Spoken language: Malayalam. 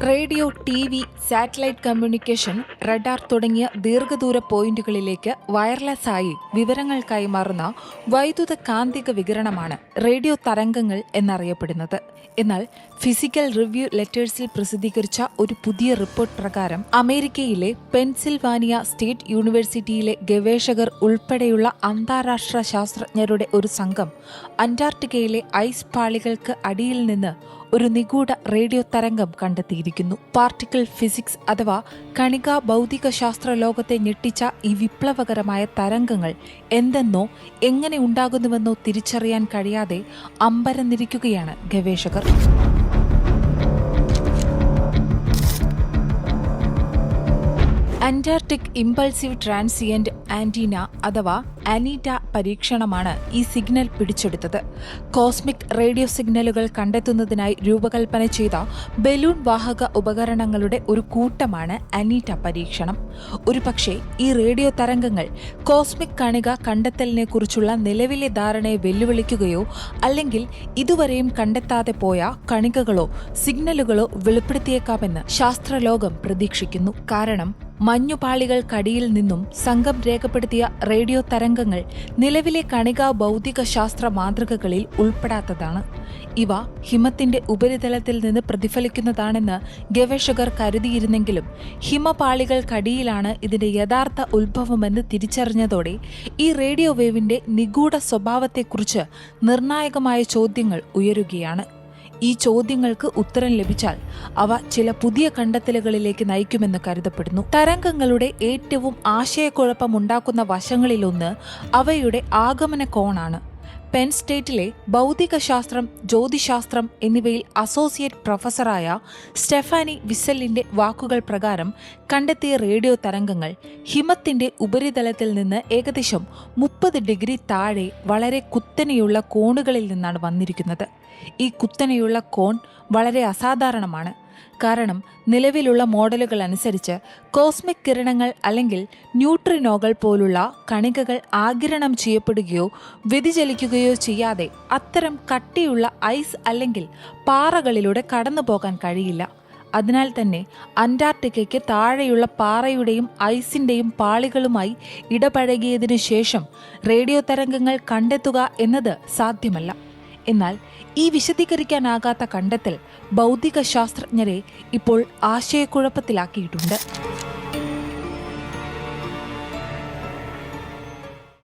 Radio, TV, satellite communication, radar തുടങ്ങിയ ദീർഘദൂര പോയിന്റുകളിലേക്ക് വയർലെസ്സായി വിവരങ്ങൾ കൈമാറുന്ന വൈദ്യുത കാന്തിക വികിരണമാണ് റേഡിയോ തരംഗങ്ങൾ എന്നറിയപ്പെടുന്നത്. എന്നാൽ ഫിസിക്കൽ റിവ്യൂ ലെറ്റേഴ്സിൽ പ്രസിദ്ധീകരിച്ച ഒരു പുതിയ റിപ്പോർട്ട് പ്രകാരം അമേരിക്കയിലെ പെൻസിൽവാനിയ സ്റ്റേറ്റ് യൂണിവേഴ്സിറ്റിയിലെ ഗവേഷകർ ഉൾപ്പെടെയുള്ള അന്താരാഷ്ട്ര ശാസ്ത്രജ്ഞരുടെ ഒരു സംഘം അന്റാർട്ടിക്കയിലെ ഐസ് പാളികൾക്ക് അടിയിൽ നിന്ന് ഒരു നിഗൂഢ റേഡിയോ തരംഗം കണ്ടെത്തിയിരിക്കുന്നു. പാർട്ടിക്കിൾ ഫിസിക്സ് അഥവാ കണികാ ഭൗതിക ശാസ്ത്ര ലോകത്തെ ഞെട്ടിച്ച ഈ വിപ്ലവകരമായ തരംഗങ്ങൾ എന്തെന്നോ എങ്ങനെ ഉണ്ടാകുന്നുവെന്നോ തിരിച്ചറിയാൻ കഴിയാതെ അമ്പരന്നിരിക്കുകയാണ് ഗവേഷകർ. അന്റാർട്ടിക് ഇമ്പൾസീവ് ട്രാൻസിയന്റ് ആന്റീന അഥവാ അനീറ്റ പരീക്ഷണമാണ് ഈ സിഗ്നൽ പിടിച്ചെടുത്തത്. കോസ്മിക് റേഡിയോ സിഗ്നലുകൾ കണ്ടെത്തുന്നതിനായി രൂപകൽപ്പന ചെയ്ത ബലൂൺ വാഹക ഉപകരണങ്ങളുടെ ഒരു കൂട്ടമാണ് അനീറ്റ പരീക്ഷണം. ഒരുപക്ഷെ ഈ റേഡിയോ തരംഗങ്ങൾ കോസ്മിക് കണിക കണ്ടെത്തലിനെക്കുറിച്ചുള്ള നിലവിലെ ധാരണയെ വെല്ലുവിളിക്കുകയോ അല്ലെങ്കിൽ ഇതുവരെയും കണ്ടെത്താതെ പോയ കണികകളോ സിഗ്നലുകളോ വെളിപ്പെടുത്തിയേക്കാമെന്ന് ശാസ്ത്രലോകം പ്രതീക്ഷിക്കുന്നു. കാരണം മഞ്ഞുപാളികൾക്കടിയിൽ നിന്നും സംഘം രേഖപ്പെടുത്തിയ റേഡിയോ തരംഗങ്ങൾ നിലവിലെ കണികാ ഭൗതിക ശാസ്ത്ര മാതൃകകളിൽ ഉൾപ്പെടാത്തതാണ്. ഇവ ഹിമത്തിന്റെ ഉപരിതലത്തിൽ നിന്ന് പ്രതിഫലിക്കുന്നതാണെന്ന് ഗവേഷകർ കരുതിയിരുന്നെങ്കിലും ഹിമപാളികൾക്കടിയിലാണ് ഇതിന്റെ യഥാർത്ഥ ഉത്ഭവമെന്ന് തിരിച്ചറിഞ്ഞതോടെ ഈ റേഡിയോ വേവിന്റെ നിഗൂഢ സ്വഭാവത്തെക്കുറിച്ച് നിർണായകമായ ചോദ്യങ്ങൾ ഉയരുകയാണ്. ഈ ചോദ്യങ്ങൾക്ക് ഉത്തരം ലഭിച്ചാൽ അവ ചില പുതിയ കണ്ടെത്തലുകളിലേക്ക് നയിക്കുമെന്ന് കരുതപ്പെടുന്നു. തരംഗങ്ങളുടെ ഏറ്റവും ആശയക്കുഴപ്പമുണ്ടാക്കുന്ന വശങ്ങളിലൊന്ന് അവയുടെ ആഗമന കോണാണ്. പെൻ സ്റ്റേറ്റിലെ ഭൗതികശാസ്ത്രം, ജ്യോതിശാസ്ത്രം എന്നിവയിൽ അസോസിയേറ്റ് പ്രൊഫസറായ സ്റ്റെഫാനി വിസലിന്റെ വാക്കുകൾ പ്രകാരം കണ്ടെത്തിയ റേഡിയോ തരംഗങ്ങൾ ഹിമത്തിന്റെ ഉപരിതലത്തിൽ നിന്ന് ഏകദേശം 30 ഡിഗ്രി താഴെ വളരെ കുത്തനെയുള്ള കോണുകളിൽ നിന്നാണ് വന്നിരിക്കുന്നത്. ഈ കുത്തനെയുള്ള കോൺ വളരെ അസാധാരണമാണ്. കാരണം നിലവിലുള്ള മോഡലുകൾ അനുസരിച്ച് കോസ്മിക് കിരണങ്ങൾ അല്ലെങ്കിൽ ന്യൂട്രിനോകൾ പോലുള്ള കണികകൾ ആഗിരണം ചെയ്യപ്പെടുകയോ വ്യതിചലിക്കുകയോ ചെയ്യാതെ അത്തരം കട്ടിയുള്ള ഐസ് അല്ലെങ്കിൽ പാറകളിലൂടെ കടന്നുപോകാൻ കഴിയില്ല. അതിനാൽ തന്നെ അന്റാർട്ടിക്കയ്ക്ക് താഴെയുള്ള പാറയുടെയും ഐസിന്റെയും പാളികളുമായി ഇടപഴകിയതിനു ശേഷം റേഡിയോ തരംഗങ്ങൾ കണ്ടെത്തുക എന്നത് സാധ്യമല്ല. എന്നാൽ ഈ വിശദീകരിക്കാനാകാത്ത കണ്ടെത്തൽ ഭൗതിക ശാസ്ത്രജ്ഞരെ ഇപ്പോൾ ആശയക്കുഴപ്പത്തിലാക്കിയിട്ടുണ്ട്.